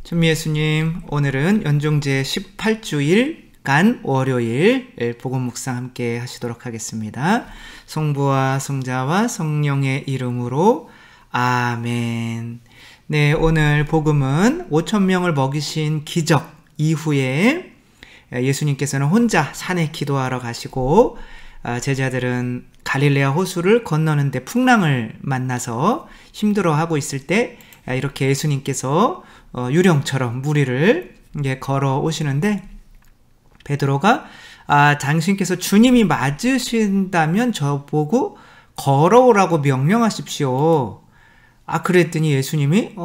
천미 예수님, 오늘은 연중제 18주일간 월요일 복음 묵상 함께 하시도록 하겠습니다. 성부와 성자와 성령의 이름으로 아멘. 네, 오늘 복음은 5,000명을 먹이신 기적 이후에 예수님께서는 혼자 산에 기도하러 가시고 제자들은 갈릴레아 호수를 건너는데 풍랑을 만나서 힘들어하고 있을 때 이렇게 예수님께서 유령처럼 물 위를 걸어 오시는데 베드로가 당신께서 주님이 맞으신다면 저보고 걸어오라고 명령하십시오. 그랬더니 예수님이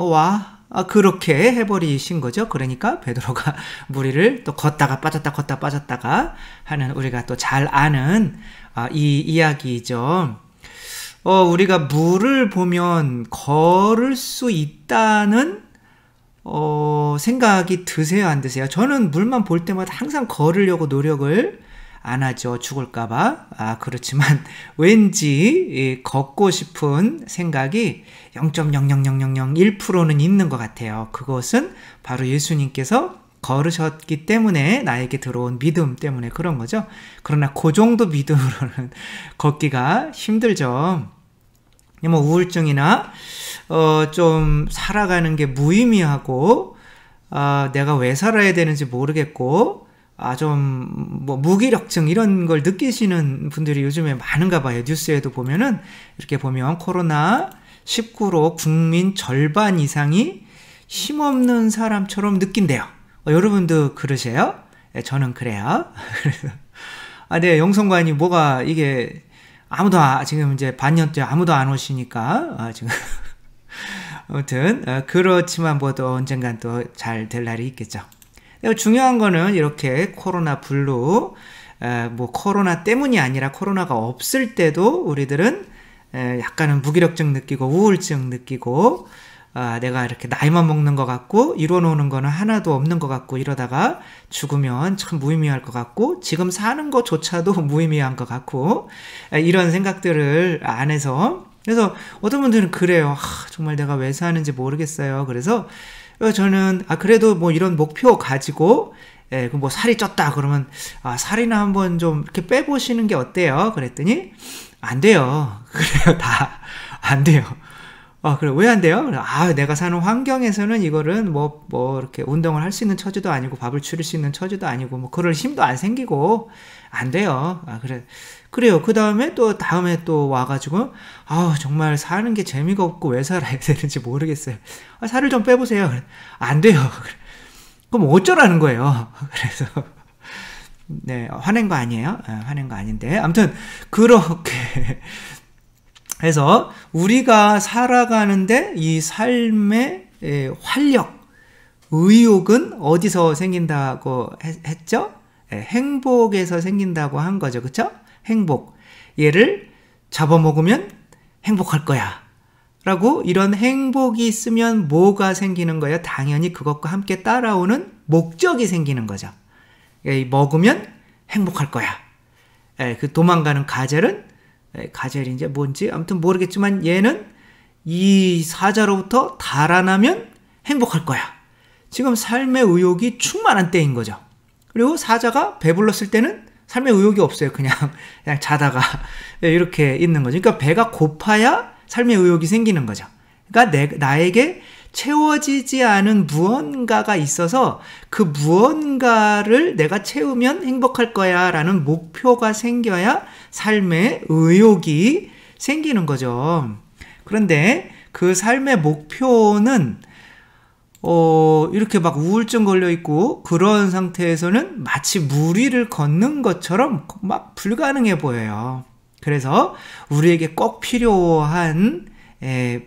그렇게 해버리신 거죠. 그러니까 베드로가 물 위를 또 걷다가 빠졌다가 하는 우리가 또 잘 아는 이 이야기이죠. 우리가 물을 보면 걸을 수 있다는 생각이 드세요, 안 드세요? 저는 물만 볼 때마다 항상 걸으려고 노력을 안 하죠. 죽을까봐. 그렇지만 왠지 걷고 싶은 생각이 0.00001%는 있는 것 같아요. 그것은 바로 예수님께서 걸으셨기 때문에 나에게 들어온 믿음 때문에 그런 거죠. 그러나 그 정도 믿음으로는 걷기가 힘들죠. 뭐 우울증이나 좀 살아가는 게 무의미하고 내가 왜 살아야 되는지 모르겠고 뭐 무기력증 이런 걸 느끼시는 분들이 요즘에 많은가 봐요. 뉴스에도 보면은 이렇게 보면 코로나19로 국민 절반 이상이 힘없는 사람처럼 느낀대요. 여러분도 그러세요? 저는 그래요. 네, 영성관이 뭐가 이게 지금 이제 반년째 아무도 안 오시니까 지금 아무튼 그렇지만 또 언젠간 또 잘 될 날이 있겠죠. 중요한 거는 이렇게 코로나 블루 뭐 코로나 때문이 아니라 코로나가 없을 때도 우리들은 약간은 무기력증 느끼고 우울증 느끼고 내가 이렇게 나이만 먹는 것 같고 이뤄놓는 거는 하나도 없는 것 같고 이러다가 죽으면 참 무의미할 것 같고 지금 사는 것조차도 무의미한 것 같고 이런 생각들을 안에서 그래서 어떤 분들은 그래요. 정말 내가 왜 사는지 모르겠어요. 그래서 저는 그래도 뭐 이런 목표 가지고 뭐 살이 쪘다 그러면 살이나 한번 좀 이렇게 빼보시는 게 어때요? 그랬더니 안 돼요. 그래요. 다 안 돼요. 그래, 왜 안 돼요? 내가 사는 환경에서는 이거는 뭐 이렇게 운동을 할 수 있는 처지도 아니고 밥을 줄일 수 있는 처지도 아니고 뭐 그럴 힘도 안 생기고 안 돼요. 그래요. 그 다음에 또 와가지고 정말 사는 게 재미가 없고 왜 살아야 되는지 모르겠어요. 살을 좀 빼보세요. 안 돼요. 그럼 어쩌라는 거예요. 그래서 네, 화낸 거 아니에요? 화낸 거 아닌데 아무튼 그렇게 해서 우리가 살아가는데 이 삶의 활력, 의욕은 어디서 생긴다고 했죠? 행복에서 생긴다고 한 거죠. 그쵸? 행복. 얘를 잡아먹으면 행복할 거야. 라고 이런 행복이 있으면 뭐가 생기는 거예요? 당연히 그것과 함께 따라오는 목적이 생기는 거죠. 먹으면 행복할 거야. 그 도망가는 가젤이 이제 뭔지 아무튼 모르겠지만 얘는 이 사자로부터 달아나면 행복할 거야. 지금 삶의 의욕이 충만한 때인 거죠. 그리고 사자가 배불렀을 때는 삶의 의욕이 없어요. 그냥 자다가 이렇게 있는 거죠. 그러니까 배가 고파야 삶의 의욕이 생기는 거죠. 그러니까 나에게 채워지지 않은 무언가가 있어서 그 무언가를 내가 채우면 행복할 거야 라는 목표가 생겨야 삶의 의욕이 생기는 거죠. 그런데 그 삶의 목표는 이렇게 막 우울증 걸려있고 그런 상태에서는 마치 물 위를 걷는 것처럼 막 불가능해 보여요. 그래서 우리에게 꼭 필요한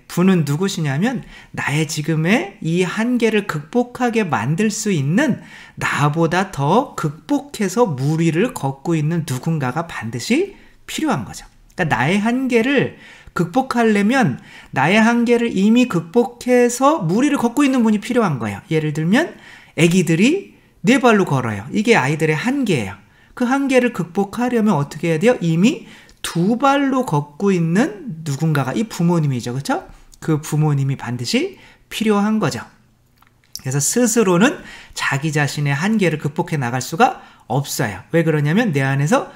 분은 누구시냐면 나의 지금의 이 한계를 극복하게 만들 수 있는 나보다 더 극복해서 물 위를 걷고 있는 누군가가 반드시 필요한 거죠. 그러니까 나의 한계를 극복하려면 나의 한계를 이미 극복해서 물 위를 걷고 있는 분이 필요한 거예요. 예를 들면 아기들이 네 발로 걸어요. 이게 아이들의 한계예요. 그 한계를 극복하려면 어떻게 해야 돼요? 이미 두 발로 걷고 있는 누군가가 이 부모님이죠. 그렇죠? 그 부모님이 반드시 필요한 거죠. 그래서 스스로는 자기 자신의 한계를 극복해 나갈 수가 없어요. 왜 그러냐면 내 안에서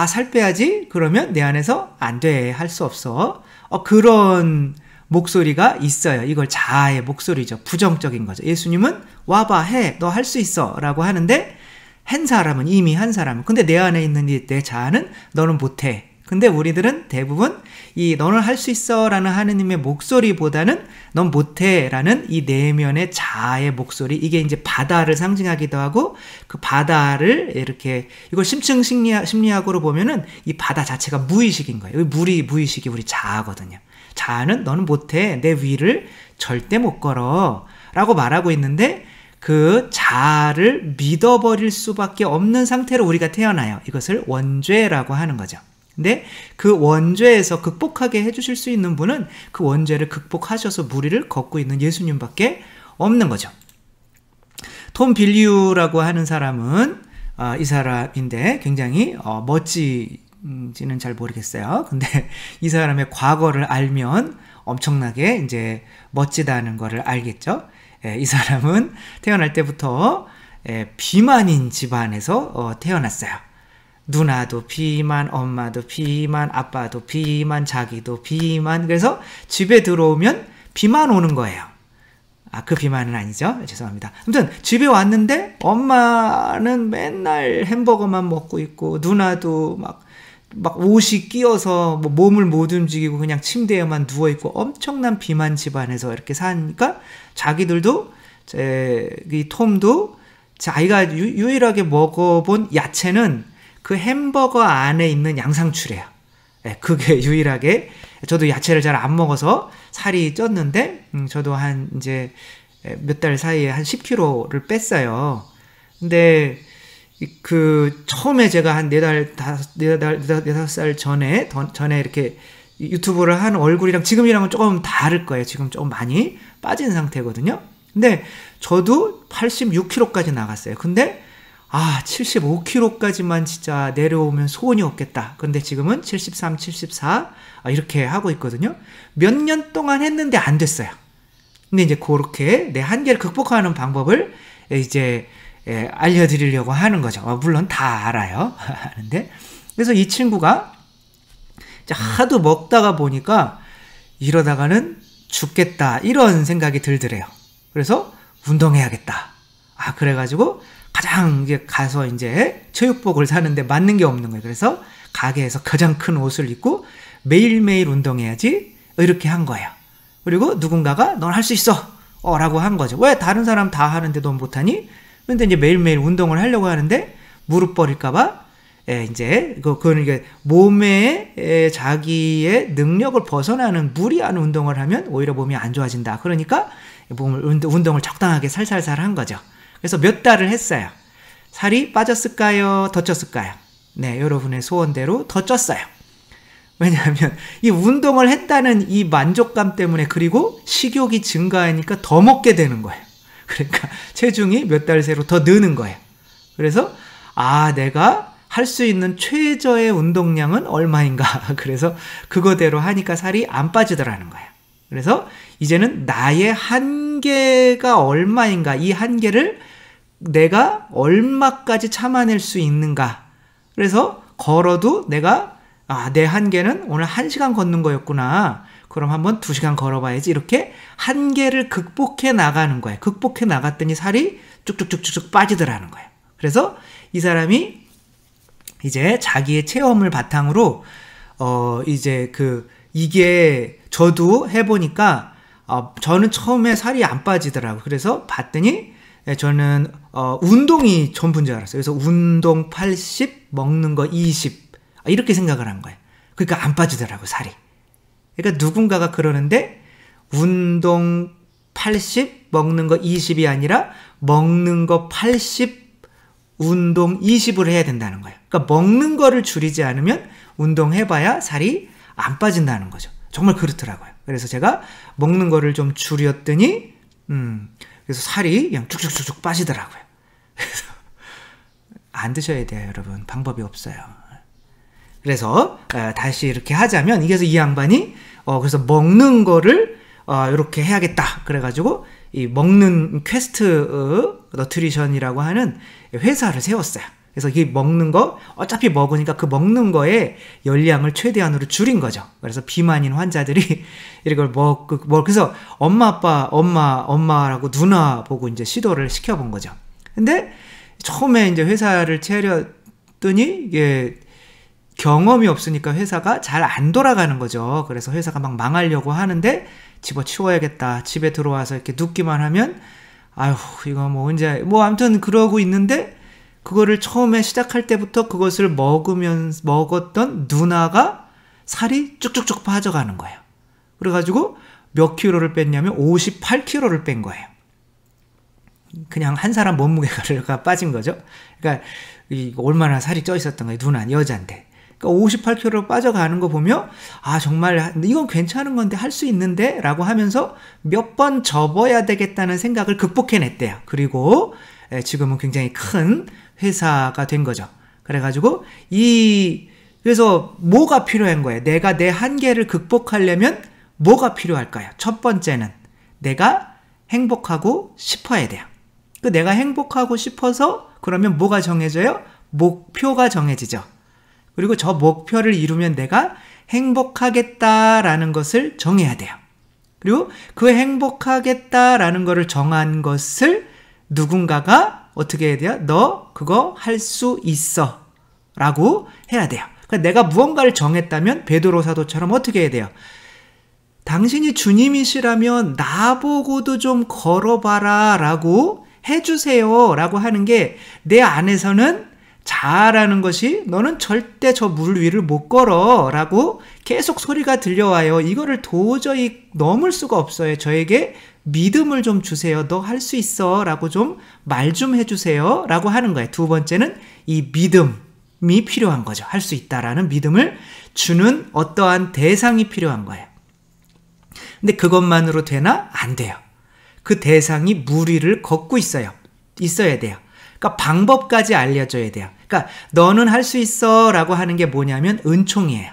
살 빼야지 그러면 내 안에서 안 돼, 할 수 없어. 그런 목소리가 있어요. 이걸 자아의 목소리죠. 부정적인 거죠. 예수님은 와봐, 해, 너 할 수 있어 라고 하는데 이미 한 사람은 근데 내 안에 있는 내 자아는 너는 못해. 근데 우리들은 대부분 이 너는 할 수 있어 라는 하느님의 목소리보다는 넌 못해 라는 이 내면의 자아의 목소리, 이게 이제 바다를 상징하기도 하고, 그 바다를 이렇게, 이걸 심층 심리학으로 보면은 이 바다 자체가 무의식인 거예요. 무의식이 우리 자아거든요. 자아는 너는 못해, 내 위를 절대 못 걸어 라고 말하고 있는데, 그 자아를 믿어버릴 수밖에 없는 상태로 우리가 태어나요. 이것을 원죄라고 하는 거죠. 근데 그 원죄에서 극복하게 해주실 수 있는 분은 그 원죄를 극복하셔서 무리를 걷고 있는 예수님밖에 없는 거죠. 톰 빌리우라고 하는 사람은 이 사람인데 굉장히 멋지지는 잘 모르겠어요. 근데 이 사람의 과거를 알면 엄청나게 이제 멋지다는 거를 알겠죠. 이 사람은 태어날 때부터 비만인 집안에서 태어났어요. 누나도 비만, 엄마도 비만, 아빠도 비만, 자기도 비만. 그래서 집에 들어오면 비만 오는 거예요. 그 비만은 아니죠. 죄송합니다. 아무튼 집에 왔는데 엄마는 맨날 햄버거만 먹고 있고, 누나도 막 옷이 끼어서 몸을 못 움직이고 그냥 침대에만 누워있고, 엄청난 비만 집안에서 이렇게 사니까 자기들도, 이 톰도 자기가 유일하게 먹어본 야채는 그 햄버거 안에 있는 양상추래요. 그게 유일하게, 저도 야채를 잘 안 먹어서 살이 쪘는데, 저도 이제 몇 달 사이에 한 10kg를 뺐어요. 근데, 처음에 제가 한 4살 전에 이렇게 유튜브를 한 얼굴이랑 지금이랑은 조금 다를 거예요. 지금 조금 많이 빠진 상태거든요. 근데 저도 86kg까지 나갔어요. 근데 75kg까지만 진짜 내려오면 소원이 없겠다. 근데 지금은 73, 74 이렇게 하고 있거든요. 몇 년 동안 했는데 안 됐어요. 근데 이제 그렇게 내 한계를 극복하는 방법을 이제 알려드리려고 하는 거죠. 물론 다 알아요. 하는데, 그래서 이 친구가 하도 먹다가 보니까 이러다가는 죽겠다 이런 생각이 들더래요. 그래서 운동해야겠다. 그래가지고 가장 이제 가서 이제 체육복을 사는데 맞는 게 없는 거예요. 그래서 가게에서 가장 큰 옷을 입고 매일매일 운동해야지 이렇게 한 거예요. 그리고 누군가가 넌 할 수 있어 라고 한 거죠. 왜 다른 사람 다 하는데 넌 못하니? 근데 이제 매일매일 운동을 하려고 하는데 무릎 버릴까봐 이제 그거는 이게 몸에 자기의 능력을 벗어나는 무리한 운동을 하면 오히려 몸이 안 좋아진다. 그러니까 운동을 적당하게 살살살 한 거죠. 그래서 몇 달을 했어요. 살이 빠졌을까요? 더 쪘을까요? 네, 여러분의 소원대로 더 쪘어요. 왜냐하면 이 운동을 했다는 이 만족감 때문에, 그리고 식욕이 증가하니까 더 먹게 되는 거예요. 그러니까 체중이 몇 달 새로 더 느는 거예요. 그래서 내가 할 수 있는 최저의 운동량은 얼마인가. 그래서 그거대로 하니까 살이 안 빠지더라는 거예요. 그래서 이제는 나의 한계가 얼마인가, 이 한계를 내가 얼마까지 참아낼 수 있는가. 그래서 걸어도 내가 내 한계는 오늘 1시간 걷는 거였구나. 그럼 한번 2시간 걸어봐야지. 이렇게 한계를 극복해 나가는 거예요. 극복해 나갔더니 살이 쭉쭉쭉쭉 빠지더라는 거예요. 그래서 이 사람이 이제 자기의 체험을 바탕으로 이게 저도 해보니까 저는 처음에 살이 안 빠지더라고요. 그래서 봤더니 저는 운동이 전부인 줄 알았어요. 그래서 운동 80, 먹는 거 20 이렇게 생각을 한 거예요. 그러니까 안 빠지더라고요, 살이. 그러니까 누군가가 그러는데 운동 80, 먹는 거 20이 아니라 먹는 거 80, 운동 20을 해야 된다는 거예요. 그러니까 먹는 거를 줄이지 않으면 운동해봐야 살이 안 빠진다는 거죠. 정말 그렇더라고요. 그래서 제가 먹는 거를 좀 줄였더니 그래서 살이 그냥 쭉쭉쭉쭉 빠지더라고요. 그래서 안 드셔야 돼요, 여러분. 방법이 없어요. 그래서 다시 이렇게 하자면, 그래서 이 양반이 그래서 먹는 거를 이렇게 해야겠다. 그래가지고 이 먹는 퀘스트 너트리션이라고 하는 회사를 세웠어요. 그래서 이 먹는 거 어차피 먹으니까 그 먹는 거에 열량을 최대한으로 줄인 거죠. 그래서 비만인 환자들이 이걸 그래서 엄마라고 누나 보고 이제 시도를 시켜본 거죠. 근데 처음에 이제 회사를 차렸더니 이게 경험이 없으니까 회사가 잘 안 돌아가는 거죠. 그래서 회사가 막 망하려고 하는데 집어치워야겠다. 집에 들어와서 이렇게 눕기만 하면 아휴 이거 뭐 언제 아무튼 그러고 있는데 그거를 처음에 시작할 때부터 그것을 먹었던 누나가 살이 쭉쭉쭉 빠져가는 거예요. 그래가지고 몇 킬로를 뺐냐면 58킬로를 뺀 거예요. 그냥 한 사람 몸무게가 빠진 거죠. 그러니까 얼마나 살이 쪄 있었던 거예요. 누나 여자인데. 그러니까 58kg 빠져가는 거 보면 아 정말 이건 괜찮은 건데 할 수 있는데 라고 하면서 몇 번 접어야 되겠다는 생각을 극복해냈대요. 그리고 지금은 굉장히 큰 회사가 된 거죠. 그래가지고 그래서 뭐가 필요한 거예요? 내가 내 한계를 극복하려면 뭐가 필요할까요? 첫 번째는 내가 행복하고 싶어야 돼요. 내가 행복하고 싶어서 그러면 뭐가 정해져요? 목표가 정해지죠. 그리고 저 목표를 이루면 내가 행복하겠다라는 것을 정해야 돼요. 그리고 그 행복하겠다라는 것을 정한 것을 누군가가 어떻게 해야 돼요? 너 그거 할 수 있어 라고 해야 돼요. 그러니까 내가 무언가를 정했다면 베드로 사도처럼 어떻게 해야 돼요? 당신이 주님이시라면 나보고도 좀 걸어봐라 라고 해주세요 라고 하는 게 내 안에서는 자아라는 것이 너는 절대 저 물 위를 못 걸어 라고 계속 소리가 들려와요. 이거를 도저히 넘을 수가 없어요. 저에게 믿음을 좀 주세요. 너 할 수 있어 라고 좀 말 좀 해주세요 라고 하는 거예요. 두 번째는 이 믿음이 필요한 거죠. 할 수 있다라는 믿음을 주는 어떠한 대상이 필요한 거예요. 근데 그것만으로 되나? 안 돼요. 그 대상이 물 위를 걷고 있어야 돼요. 그러니까 방법까지 알려줘야 돼요. 그러니까 너는 할 수 있어 라고 하는 게 뭐냐면 은총이에요.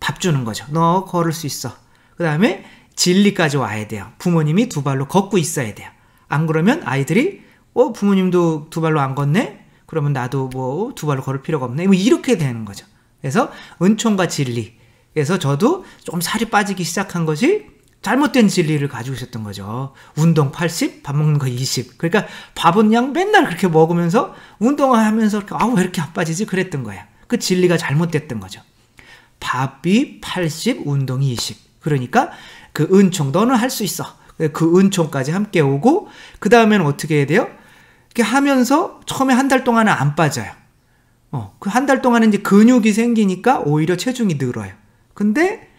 밥 주는 거죠. 너 걸을 수 있어. 그 다음에 진리까지 와야 돼요. 부모님이 두 발로 걷고 있어야 돼요. 안 그러면 아이들이 부모님도 두 발로 안 걷네? 그러면 나도 두 발로 걸을 필요가 없네? 이렇게 되는 거죠. 그래서 은총과 진리. 그래서 저도 좀 살이 빠지기 시작한 것이 잘못된 진리를 가지고 있었던 거죠. 운동 80, 밥 먹는 거 20. 그러니까 밥은 그냥 맨날 그렇게 먹으면서 운동을 하면서 왜 이렇게 안 빠지지? 그랬던 거예요. 그 진리가 잘못됐던 거죠. 밥이 80, 운동이 20. 그러니까 그 은총, 너는 할 수 있어. 그 은총까지 함께 오고 그 다음에는 어떻게 해야 돼요? 이렇게 하면서 처음에 한 달 동안은 안 빠져요. 그 한 달 동안은 이제 근육이 생기니까 오히려 체중이 늘어요. 근데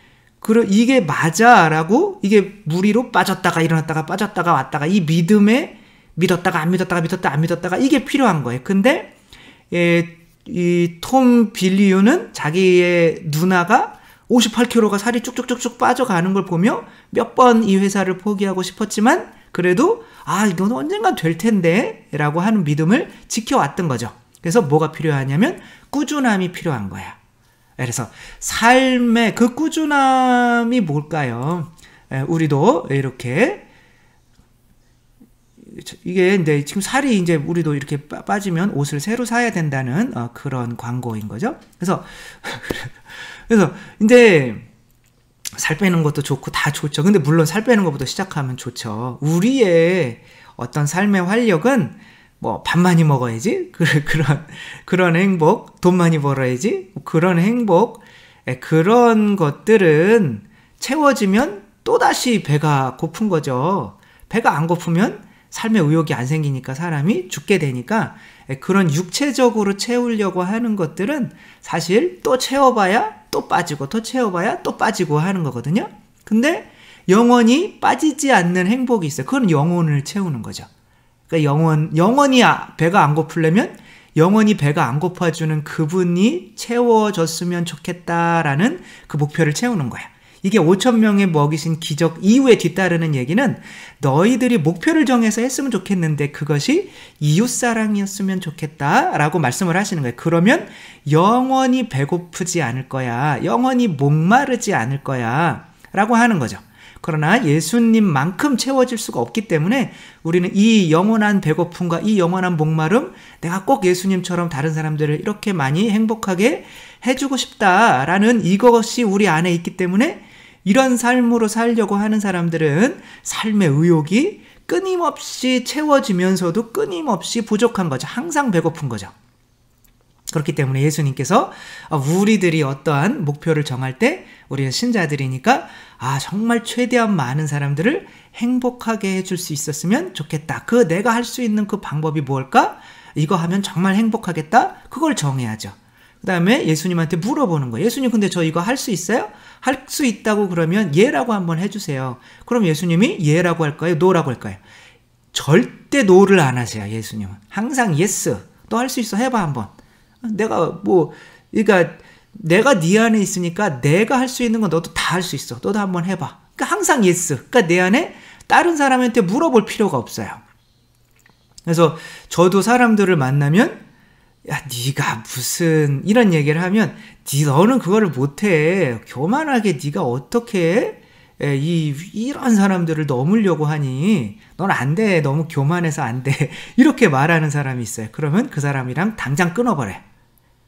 이게 맞아라고 이게 물 위로 빠졌다가 일어났다가 빠졌다가 왔다가 이 믿음에 믿었다가 안 믿었다가 이게 필요한 거예요. 근데 이 톰 빌리유는 자기의 누나가 58kg가 살이 쭉쭉쭉쭉 빠져가는 걸 보며 몇 번 이 회사를 포기하고 싶었지만 그래도 이건 언젠간 될 텐데 라고 하는 믿음을 지켜왔던 거죠. 그래서 뭐가 필요하냐면 꾸준함이 필요한 거야. 그래서 삶의 그 꾸준함이 뭘까요? 우리도 이렇게 이게 근데 지금 살이 이제 우리도 이렇게 빠지면 옷을 새로 사야 된다는 그런 광고인 거죠. 그래서 이제 살 빼는 것도 좋고 다 좋죠. 근데 물론 살 빼는 것부터 시작하면 좋죠. 우리의 어떤 삶의 활력은 밥 많이 먹어야지. 그런 행복, 돈 많이 벌어야지. 그런 행복, 그런 것들은 채워지면 또다시 배가 고픈 거죠. 배가 안 고프면 삶의 의욕이 안 생기니까 사람이 죽게 되니까 그런 육체적으로 채우려고 하는 것들은 사실 또 채워봐야 또 빠지고 또 채워봐야 또 빠지고 하는 거거든요. 근데 영원히 빠지지 않는 행복이 있어요. 그건 영혼을 채우는 거죠. 그러니까 영원히 배가 안 고프려면 영원히 배가 안 고파주는 그분이 채워졌으면 좋겠다라는 그 목표를 채우는 거야. 이게 5,000명에 먹이신 기적 이후에 뒤따르는 얘기는 너희들이 목표를 정해서 했으면 좋겠는데 그것이 이웃사랑이었으면 좋겠다라고 말씀을 하시는 거예요. 그러면 영원히 배고프지 않을 거야. 영원히 목마르지 않을 거야. 라고 하는 거죠. 그러나 예수님만큼 채워질 수가 없기 때문에 우리는 이 영원한 배고픔과 이 영원한 목마름, 내가 꼭 예수님처럼 다른 사람들을 이렇게 많이 행복하게 해주고 싶다라는 이것이 우리 안에 있기 때문에 이런 삶으로 살려고 하는 사람들은 삶의 의욕이 끊임없이 채워지면서도 끊임없이 부족한 거죠. 항상 배고픈 거죠. 그렇기 때문에 예수님께서 우리들이 어떠한 목표를 정할 때 우리는 신자들이니까 정말 최대한 많은 사람들을 행복하게 해줄 수 있었으면 좋겠다. 내가 할 수 있는 그 방법이 뭘까? 이거 하면 정말 행복하겠다? 그걸 정해야죠. 그 다음에 예수님한테 물어보는 거예요. 예수님, 근데 저 이거 할 수 있어요? 할 수 있다고 그러면 예라고 한번 해주세요. 그럼 예수님이 예라고 할까요? 노라고 할까요? 절대 노를 안 하세요. 예수님은 항상 예스. 너 할 수 있어. 해봐 한번. 그러니까 내가 네 안에 있으니까 내가 할 수 있는 건 너도 다 할 수 있어. 너도 한번 해봐. 그러니까 항상 예스. 그러니까 내 안에 다른 사람한테 물어볼 필요가 없어요. 그래서 저도 사람들을 만나면 야, 네가 무슨 이런 얘기를 하면 너는 그거를 못해. 교만하게 네가 어떻게 이런 사람들을 넘으려고 하니? 넌 안 돼. 너무 교만해서 안 돼. 이렇게 말하는 사람이 있어요. 그러면 그 사람이랑 당장 끊어버려요.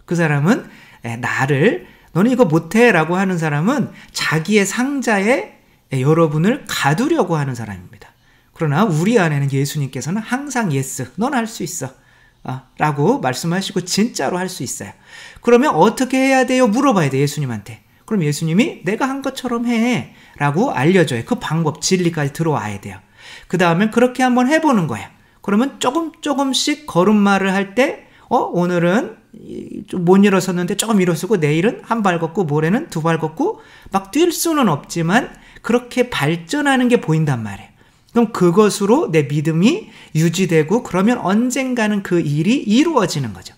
그 사람은 너는 이거 못해 라고 하는 사람은 자기의 상자에 여러분을 가두려고 하는 사람입니다. 그러나 우리 안에는 예수님께서는 항상 예스. 넌 할 수 있어. 라고 말씀하시고 진짜로 할 수 있어요. 그러면 어떻게 해야 돼요? 물어봐야 돼요. 예수님한테. 그럼 예수님이 내가 한 것처럼 해 라고 알려줘요. 그 방법, 진리까지 들어와야 돼요. 그 다음엔 그렇게 한번 해보는 거예요. 그러면 조금씩 걸음마를 할 때 오늘은 좀 못 일어섰는데 조금 일어서고 내일은 한 발 걷고 모레는 두 발 걷고 막 뛸 수는 없지만 그렇게 발전하는 게 보인단 말이에요. 그럼 그것으로 내 믿음이 유지되고 그러면 언젠가는 그 일이 이루어지는 거죠.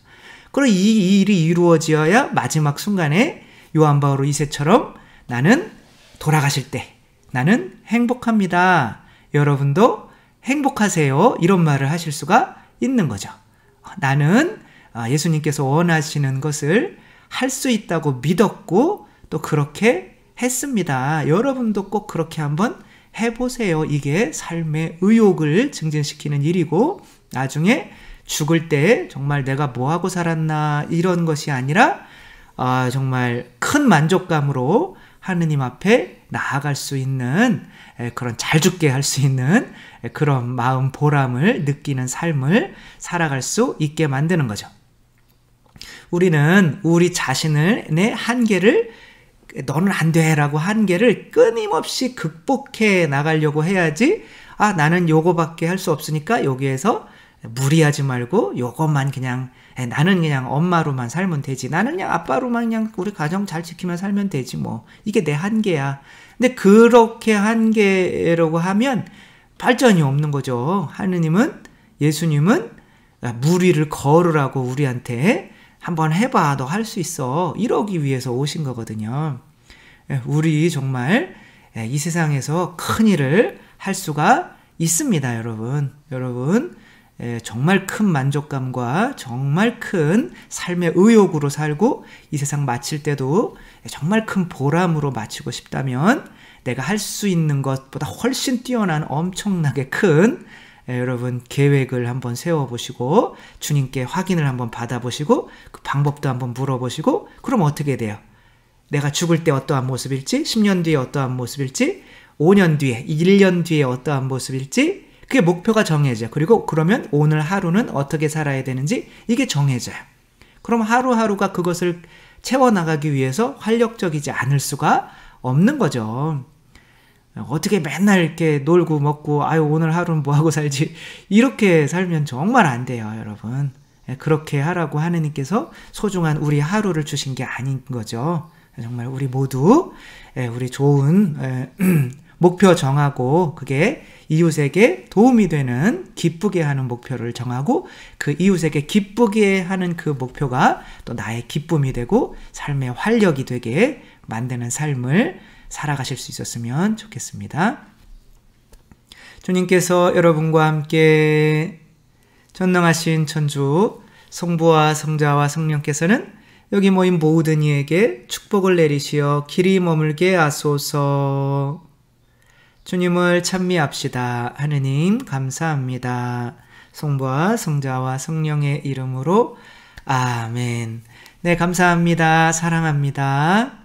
그리고 이 일이 이루어져야 마지막 순간에 요한 바오로 2세처럼 나는 돌아가실 때 나는 행복합니다. 여러분도 행복하세요. 이런 말을 하실 수가 있는 거죠. 나는 예수님께서 원하시는 것을 할 수 있다고 믿었고 또 그렇게 했습니다. 여러분도 꼭 그렇게 한번 해보세요. 이게 삶의 의욕을 증진시키는 일이고 나중에 죽을 때 정말 내가 뭐하고 살았나 이런 것이 아니라 정말 큰 만족감으로 하느님 앞에 나아갈 수 있는 그런 잘 죽게 할 수 있는 그런 마음 보람을 느끼는 삶을 살아갈 수 있게 만드는 거죠. 우리는 우리 자신의 한계를 너는 안 돼 라고 한계를 끊임없이 극복해 나가려고 해야지 나는 요거밖에 할 수 없으니까 여기에서 무리하지 말고 요것만 그냥 나는 그냥 엄마로만 살면 되지. 나는 그냥 아빠로만 그냥 우리 가정 잘 지키면 살면 되지 뭐. 이게 내 한계야. 근데 그렇게 한계라고 하면 발전이 없는 거죠. 하느님은 예수님은 무리를 걸으라고 우리한테 한번 해봐. 너 할 수 있어. 이러기 위해서 오신 거거든요. 우리 정말 이 세상에서 큰 일을 할 수가 있습니다. 여러분 정말 큰 만족감과 정말 큰 삶의 의욕으로 살고 이 세상 마칠 때도 정말 큰 보람으로 마치고 싶다면 내가 할 수 있는 것보다 훨씬 뛰어난 엄청나게 큰 여러분 계획을 한번 세워보시고 주님께 확인을 한번 받아보시고 그 방법도 한번 물어보시고 그럼 어떻게 돼요? 내가 죽을 때 어떠한 모습일지 10년 뒤에 어떠한 모습일지 5년 뒤에 1년 뒤에 어떠한 모습일지 그게 목표가 정해져요. 그리고 그러면 오늘 하루는 어떻게 살아야 되는지 이게 정해져요. 그럼 하루하루가 그것을 채워나가기 위해서 활력적이지 않을 수가 없는 거죠. 어떻게 맨날 이렇게 놀고 먹고 오늘 하루는 뭐하고 살지 이렇게 살면 정말 안 돼요. 여러분 그렇게 하라고 하느님께서 소중한 우리 하루를 주신 게 아닌 거죠. 정말 우리 모두 우리 좋은 목표 정하고 그게 이웃에게 도움이 되는 기쁘게 하는 목표를 정하고 그 이웃에게 기쁘게 하는 그 목표가 또 나의 기쁨이 되고 삶의 활력이 되게 만드는 삶을 살아가실 수 있었으면 좋겠습니다. 주님께서 여러분과 함께 전능하신 천주 성부와 성자와 성령께서는 여기 모인 모든 이에게 축복을 내리시어 길이 머물게 하소서. 주님을 찬미합시다. 하느님 감사합니다. 성부와 성자와 성령의 이름으로 아멘. 네, 감사합니다. 사랑합니다.